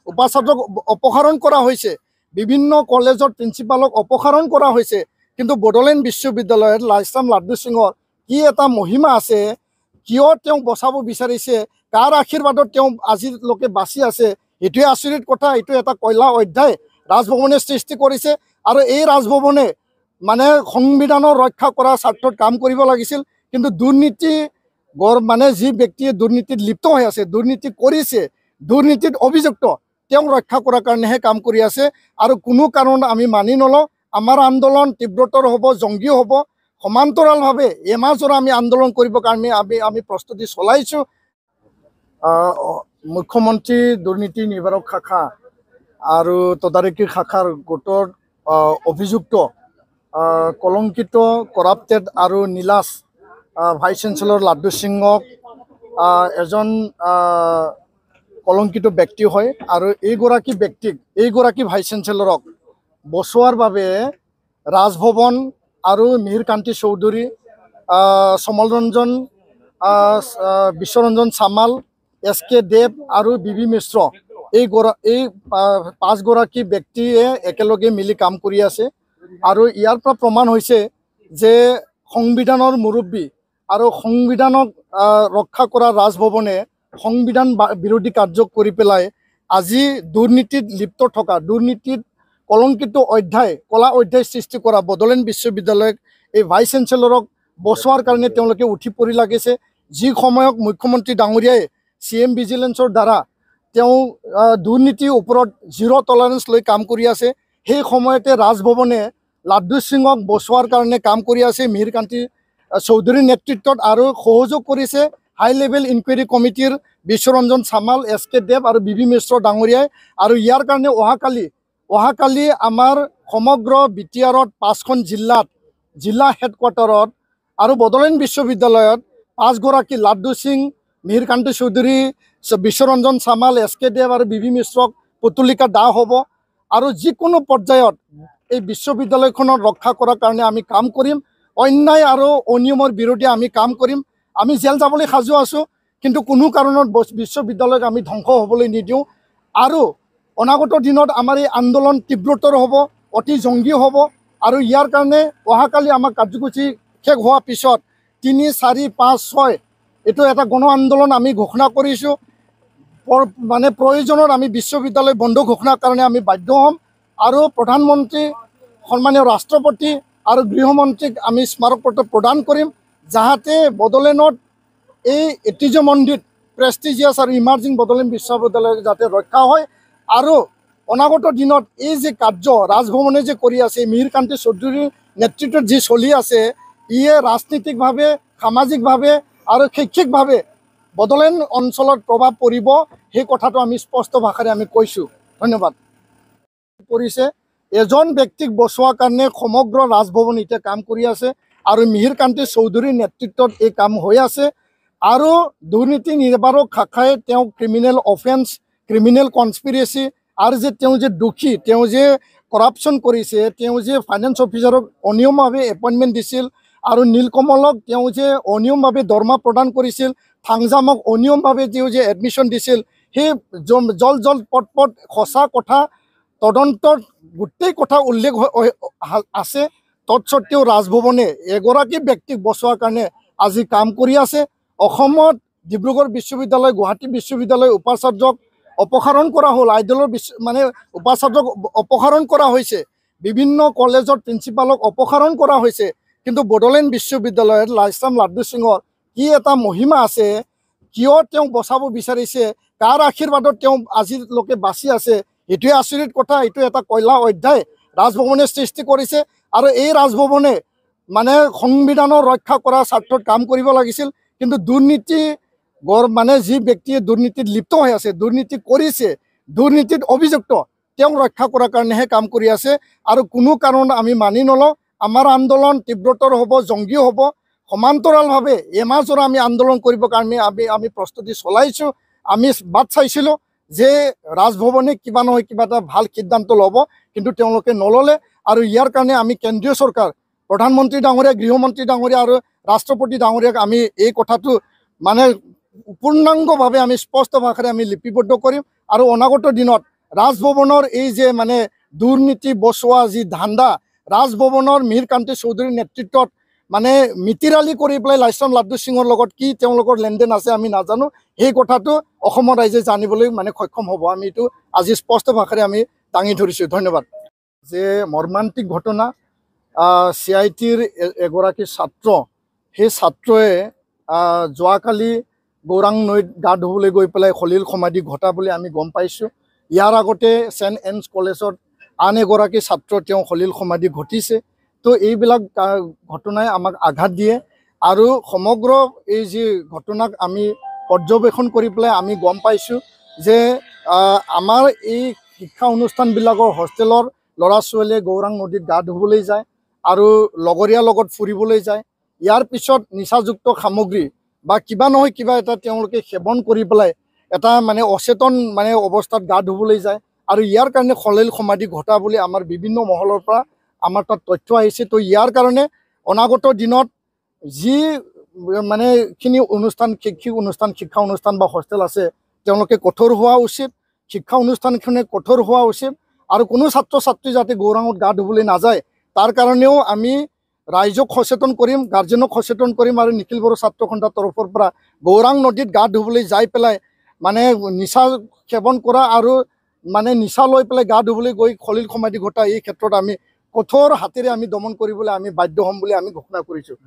উপাচাৰ্যক অপসাৰণ কৰা হৈছে, বিভিন্ন কলেজৰ প্ৰিন্সিপালক অপসাৰণ কৰা হৈছে। কিন্তু বড'লেণ্ড বিশ্ববিদ্যালয়ত লাইছাম লাড্ডু সিঙৰ কি এটা মহিমা আছে, কিয় তেওঁ বচাব বিচাৰিছে, কাৰ আশীৰ্বাদত তেওঁ আজিলৈকে বাচি আছে, এইটোৱে আচৰিত কথা। এইটো এটা কয়লা অধ্যায় ৰাজভৱনে সৃষ্টি কৰিছে। আৰু এই ৰাজভৱনে মানে সংবিধানৰ ৰক্ষা কৰাৰ স্বাৰ্থত কাম কৰিব লাগিছিল। কিন্তু দুৰ্নীতি মানে যি ব্যক্তিয়ে দুৰ্নীতিত লিপ্ত হৈ আছে, দুৰ্নীতি কৰিছে, দুৰ্নীতিত অভিযুক্ত, তেওঁক ৰক্ষা কৰাৰ কাৰণেহে কাম কৰি আছে। আৰু কোনো কাৰণত আমি মানি নলওঁ। আমাৰ আন্দোলন তীব্ৰতৰ হ'ব, জংগী হ'ব। সমান্তৰালভাৱে এমাহজোৰা আমি আন্দোলন কৰিবৰ কাৰণে আমি প্ৰস্তুতি চলাইছোঁ। মুখ্যমন্ত্ৰী দুৰ্নীতি নিবাৰক শাখা আৰু তদাৰকী শাখাৰ গোটৰ অভিযুক্ত কলংকিত কৰাপ্টেড আৰু নীলাজ ভাইচ চেঞ্চেলৰ লাড্ডু সিঙক এজন কলংকিত ব্যক্তি হয়। আৰু এইগৰাকী ভাইচ চেঞ্চেলৰক বচোৱাৰ বাবে ৰাজভৱন আৰু মিহিৰকান্তি চৌধুৰী, সমলৰঞ্জন বিশ্বৰঞ্জন চামাল, SK দেৱ আৰু BB মিশ্ৰ, এই 5গৰাকী ব্যক্তিয়ে একেলগে মিলি কাম কৰি আছে। আৰু ইয়াৰ পৰা প্ৰমাণ হৈছে যে সংবিধানৰ মুৰব্বী আৰু সংবিধানক ৰক্ষা কৰা ৰাজভৱনে সংবিধান বিৰোধী কাৰ্য কৰি পেলাই আজি দুৰ্নীতিত লিপ্ত থকা, দুৰ্নীতিত কলংকিত কলা অধ্যায় সৃষ্টি কৰা বড'লেণ্ড বিশ্ববিদ্যালয়ক এই ভাইচ চেঞ্চেলৰক বচোৱাৰ কাৰণে তেওঁলোকে উঠি পৰি লাগিছে। যি সময়ত মুখ্যমন্ত্ৰী ডাঙৰীয়াই CM ভিজিলেন্সৰ দ্বাৰা তেওঁ দুৰ্নীতিৰ ওপৰত জিৰ' টলাৰেঞ্চ লৈ কাম কৰি আছে, সেই সময়তে ৰাজভৱনে লাড্ডু সিঙক বচোৱাৰ কাৰণে কাম কৰি আছে মিহিৰকান্তি চৌধুৰীৰ নেতৃত্বত। আৰু সহযোগ কৰিছে হাই লেভেল ইনকুৱাৰী কমিটিৰ বিশ্বৰঞ্জন চামাল, SK দেৱ আৰু BB মিশ্ৰ ডাঙৰীয়াই। আৰু ইয়াৰ কাৰণে অহাকালি আমাৰ সমগ্ৰ BTRত 5খন জিলা হেডকোৱাৰ্টাৰত আৰু বড'লেণ্ড বিশ্ববিদ্যালয়ত 5গৰাকী লাড্ডু সিং, মিহিৰকান্তি চৌধুৰী, বিশ্বৰঞ্জন চামাল, SK দেৱ আৰু BB মিশ্ৰক পুতলিকা দাহ হ'ব। আৰু যিকোনো পৰ্যায়ত এই বিশ্ববিদ্যালয়খনক ৰক্ষা কৰাৰ কাৰণে আমি কাম কৰিম। অন্যায় আৰু অনিয়মৰ বিৰুদ্ধে আমি কাম কৰিম। আমি জেল যাবলৈ সাজু আছোঁ, কিন্তু কোনো কাৰণত বিশ্ববিদ্যালয়ক আমি ধ্বংস হ'বলৈ নিদিওঁ। আৰু অনাগত দিনত আমাৰ এই আন্দোলন তীব্ৰতৰ হ'ব, অতি জংগী হ'ব। আৰু ইয়াৰ কাৰণে অহাকালি আমাৰ কাৰ্যসূচী শেষ হোৱাৰ পিছত 3, 4, 5, 6 এইটো এটা গণ আন্দোলন আমি ঘোষণা কৰিছোঁ। মানে প্ৰয়োজনত আমি বিশ্ববিদ্যালয় বন্ধ ঘোষণাৰ কাৰণে আমি বাধ্য হ'ম। আৰু প্ৰধানমন্ত্ৰী, সন্মানীয় ৰাষ্ট্ৰপতি আৰু গৃহমন্ত্ৰীক আমি স্মাৰকপত্ৰ প্ৰদান কৰিম, যাহাতে বড'লেণ্ডত এই ঐতিহ্যমণ্ডিত প্ৰেষ্টিজিয়াছ আৰু ইমাৰ্জিং বড'লেণ্ড বিশ্ববিদ্যালয় যাতে ৰক্ষা হয়। আৰু অনাগত দিনত এই যে কাৰ্য ৰাজভৱনে যে কৰি আছে, মিহিৰকান্তি চৌধুৰীৰ নেতৃত্বত যি চলি আছে, ইয়ে ৰাজনীতিকভাৱে, সামাজিকভাৱে আৰু শৈক্ষিকভাৱে বড'লেণ্ড অঞ্চলত প্ৰভাৱ পৰিব। সেই কথাটো আমি স্পষ্ট ভাষাৰে আমি কৈছোঁ। ধন্যবাদ। কৰিছে এজন ব্যক্তিক বচোৱাৰ কাৰণে সমগ্ৰ ৰাজভৱন এতিয়া কাম কৰি আছে আৰু মিহিৰকান্তি চৌধুৰীৰ নেতৃত্বত এই কাম হৈ আছে। আৰু দুৰ্নীতি নিবাৰক শাখাই তেওঁ ক্ৰিমিনেল অফেন্স, ক্ৰিমিনেল কনস্পিৰেচি আৰু যে তেওঁ যে দোষী, তেওঁ যে কৰাপশ্যন কৰিছে, তেওঁ যে ফাইনেন্স অফিচাৰক অনিয়মভাৱে এপইণ্টমেণ্ট দিছিল, আৰু নীলকমলক তেওঁ যে অনিয়মভাৱে দৰমহা প্ৰদান কৰিছিল, থাংজামক অনিয়মভাৱে তেওঁ যে এডমিশ্যন দিছিল, সেই জল পট সঁচা কথা তদন্তৰ গোটেই কথা উল্লেখ আছে। তৎসত্বেও ৰাজভৱনে এগৰাকী ব্যক্তিক বচোৱাৰ কাৰণে আজি কাম কৰি আছে। অসমত ডিব্ৰুগড় বিশ্ববিদ্যালয়, গুৱাহাটী বিশ্ববিদ্যালয় উপাচাৰ্যক অপসাৰণ কৰা হ'ল, আইডলৰ মানে উপাচাৰ্যক অপসাৰণ কৰা হৈছে, বিভিন্ন কলেজৰ প্ৰিন্সিপালক অপসাৰণ কৰা হৈছে। কিন্তু বড'লেণ্ড বিশ্ববিদ্যালয়ত লাইছাম লাড্ডু সিঙৰ কি এটা মহিমা আছে, কিয় তেওঁ বচাব বিচাৰিছে, কাৰ আশীৰ্বাদত তেওঁ আজিলৈকে বাচি আছে, এইটোৱে আচৰিত কথা। এইটো এটা কয়লা অধ্যায় ৰাজভৱনে সৃষ্টি কৰিছে। আৰু এই ৰাজভৱনে মানে সংবিধানৰ ৰক্ষা কৰাৰ স্বাৰ্থত কাম কৰিব লাগিছিল। কিন্তু দুৰ্নীতি মানে যি ব্যক্তিয়ে দুৰ্নীতিত লিপ্ত হৈ আছে, দুৰ্নীতি কৰিছে, দুৰ্নীতিত অভিযুক্ত, তেওঁক ৰক্ষা কৰাৰ কাৰণেহে কাম কৰি আছে। আৰু কোনো কাৰণত আমি মানি নলওঁ। আমাৰ আন্দোলন তীব্ৰতৰ হ'ব, জংগী হ'ব। সমান্তৰালভাৱে এমাহজোৰা আমি আন্দোলন কৰিবৰ কাৰণে আমি প্ৰস্তুতি চলাইছোঁ। আমি বাট চাইছিলোঁ যে ৰাজভৱনে কিবা নহয় কিবা এটা ভাল সিদ্ধান্ত ল'ব, কিন্তু তেওঁলোকে নল'লে। আৰু ইয়াৰ কাৰণে আমি কেন্দ্ৰীয় চৰকাৰ, প্ৰধানমন্ত্ৰী ডাঙৰীয়া, গৃহমন্ত্ৰী ডাঙৰীয়া আৰু ৰাষ্ট্ৰপতি ডাঙৰীয়াক আমি এই কথাটো মানে পূৰ্ণাংগভাৱে আমি স্পষ্ট ভাষাৰে আমি লিপিবদ্ধ কৰিম। আৰু অনাগত দিনত ৰাজভৱনৰ এই যে মানে দুৰ্নীতি বচোৱা যি ধান্দা, ৰাজভৱনৰ মিহিৰ কান্তি চৌধুৰীৰ নেতৃত্বত মানে মিতিৰালি কৰি পেলাই লাইছাম লাড্ডু সিঙৰ লগত কি তেওঁলোকৰ লেনদেন আছে আমি নাজানো। সেই কথাটো অসমৰ ৰাইজে জানিবলৈ মানে সক্ষম হ'ব। আমি এইটো আজি স্পষ্ট ভাষাৰে আমি দাঙি ধৰিছোঁ। ধন্যবাদ। যে মৰ্মান্তিক ঘটনা, CITৰ এগৰাকী ছাত্ৰ, সেই ছাত্ৰই যোৱাকালি গৌৰাং নৈত গা ধুবলৈ গৈ পেলাই সলিল সমাধি ঘটা বুলি আমি গম পাইছোঁ। ইয়াৰ আগতে ছেণ্ট এনছ কলেজত আন এগৰাকী ছাত্ৰ তেওঁ সলিল সমাধি ঘটিছে। তো এইবিলাক ঘটনাই আমাক আঘাত দিয়ে আৰু সমগ্ৰ এই যি ঘটনাক আমি পৰ্যবেক্ষণ কৰি পেলাই আমি গম পাইছোঁ যে আমাৰ এই শিক্ষা অনুষ্ঠানবিলাকৰ হোষ্টেলৰ ল'ৰা ছোৱালীয়ে গৌৰাং নদীত গা ধুবলৈ যায় আৰু লগৰীয়াৰ লগত ফুৰিবলৈ যায়। ইয়াৰ পিছত নিচাযুক্ত সামগ্ৰী বা কিবা নহয় কিবা এটা তেওঁলোকে সেৱন কৰি পেলাই এটা মানে অচেতন মানে অৱস্থাত গা ধুবলৈ যায় আৰু ইয়াৰ কাৰণে সলিল সমাধি ঘটা বুলি আমাৰ বিভিন্ন মহলৰ পৰা আমাৰ তাত তথ্য আহিছে। তো ইয়াৰ কাৰণে অনাগত দিনত যি মানে খিনি অনুষ্ঠান, শৈক্ষিক অনুষ্ঠান, শিক্ষা অনুষ্ঠান বা হোষ্টেল আছে তেওঁলোকে কঠোৰ হোৱা উচিত, শিক্ষা অনুষ্ঠানখনে কঠোৰ হোৱা উচিত আৰু কোনো ছাত্ৰ ছাত্ৰী যাতে গৌৰাঙত গা ধুবলৈ নাযায় তাৰ কাৰণেও আমি ৰাইজক সচেতন কৰিম, গাৰ্জেনক সচেতন কৰিম আৰু নিখিল বড়ো ছাত্ৰ সন্থাৰ তৰফৰ পৰা গৌৰাং নদীত গা ধুবলৈ যাই পেলাই মানে নিচা সেৱন কৰা আৰু মানে নিচা লৈ পেলাই গা ধুবলৈ গৈ সলিল সমাধি ঘটা এই ক্ষেত্ৰত আমি কঠোৰ হাতেৰে আমি দমন কৰিবলৈ আমি বাধ্য হ'ম বুলি আমি ঘোষণা কৰিছোঁ।